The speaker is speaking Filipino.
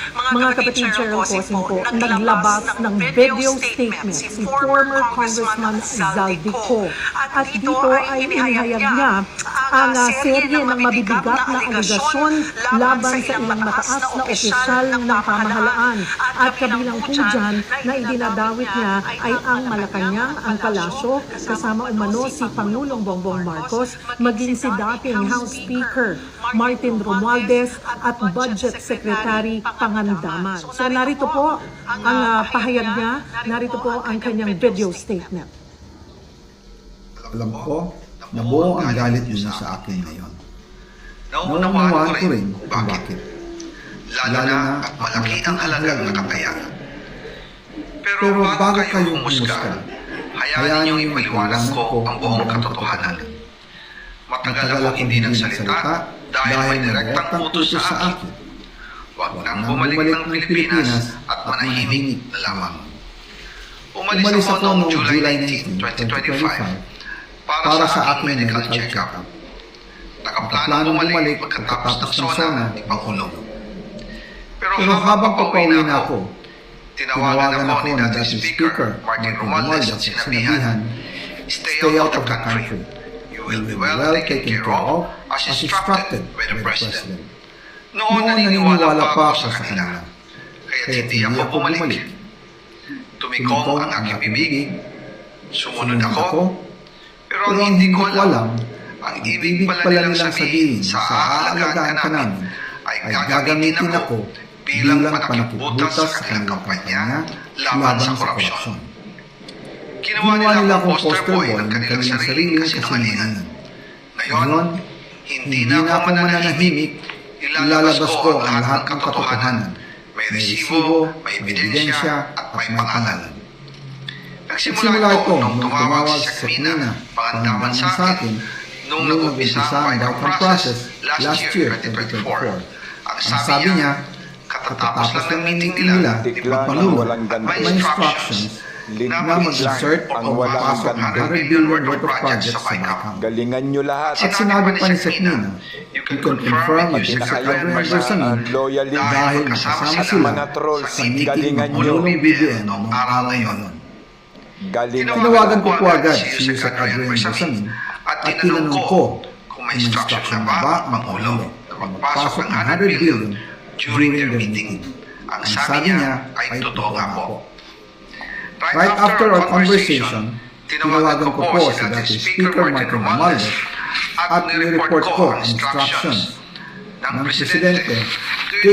Mga kapatid, Cheryl Cosing po, naglabas ng video statement si former Congressman Zaldico. At dito ay inihayag niya ang serye ng mabibigat na aligasyon laban sa ilang mataas na opisyal ng pamahalaan. At kabilang po dyan na idinadawit niya ay ang Malacanang, ang Palasyo, kasama umano si Pangulong Bongbong Marcos, maging si dating House Speaker Martin Romualdez at Budget Secretary Pangandaman. So narito po ang pahayag niya, narito po ang kanyang video statement. Alam ko na buo ang galit niyo sa akin ngayon. Naunawaan ko rin kung bakit. Lalo na at malaki ang halagang nakatayanan. Pero bago kayo humusga, hayaan niyo ipaliwanag ko ang buong katotohanan. Matagal akong hindi nagsalita dahil may direktang utos sa akin. Huwag nang bumalik ng Pilipinas at manahimik na lamang. Umalis ako noong July 19, 2025 para sa aking medical check-up. Nakaplano bumalik pagkatapos ng SONA ni Pangulong. Pero habang papauwi na ako, tinawagan ako ni dating Speaker Martin Romualdez at sinabihan, "Stay out of the country. You will be well taken care of as instructed by the President." Noon naniniwala pa ako sa kanila, kaya hindi ako bumalik. Tumikom ang aking bibig, sumunod ako, pero hindi ko alam, ang ibig pala nilang sabihin sa aalagaan ka namin ay gagamitin ako bilang panakibutas sa kanilang kampanya laban sa korupsyon. Ginawa nila akong poster boy ng kanilang sariling kasinungalingan. Ngayon, hindi na ako mananahimik, ilalabas ko ang lahat ng katotohanan. May resibo, may ebidensya, at may pangalan. Nagsimula ito nung tumawag si Sekmina, Pangandaman sa akin, nung nag-umpisa ang background process last year, 2024. Ang sabi niya, katatapos lang ng meeting nila, magpangulo at may instructions na mag-insert ang o walang mapasok ng ganda. 100 billion worth of projects sa BICAM. Galingan nyo lahat. At sinabi pa ni Sekmina, you can confirm with Secretary Henderson loyally dahil kasama sila mga trolls. sa meeting ng Galingan nyo. Pangulong BBM noong araw na yun. Galingan Tinawagan ko po agad si Secretary Henderson at tinanong ko kung may instruction na ba ang Pangulo na magpasok ng 100 billion during their meeting. Ang sabi niya ay totoo nga po. Right after our conversation, tinawagan ko po si dating Speaker Martin Romualdez at nireport ko ang instructions ng Presidente to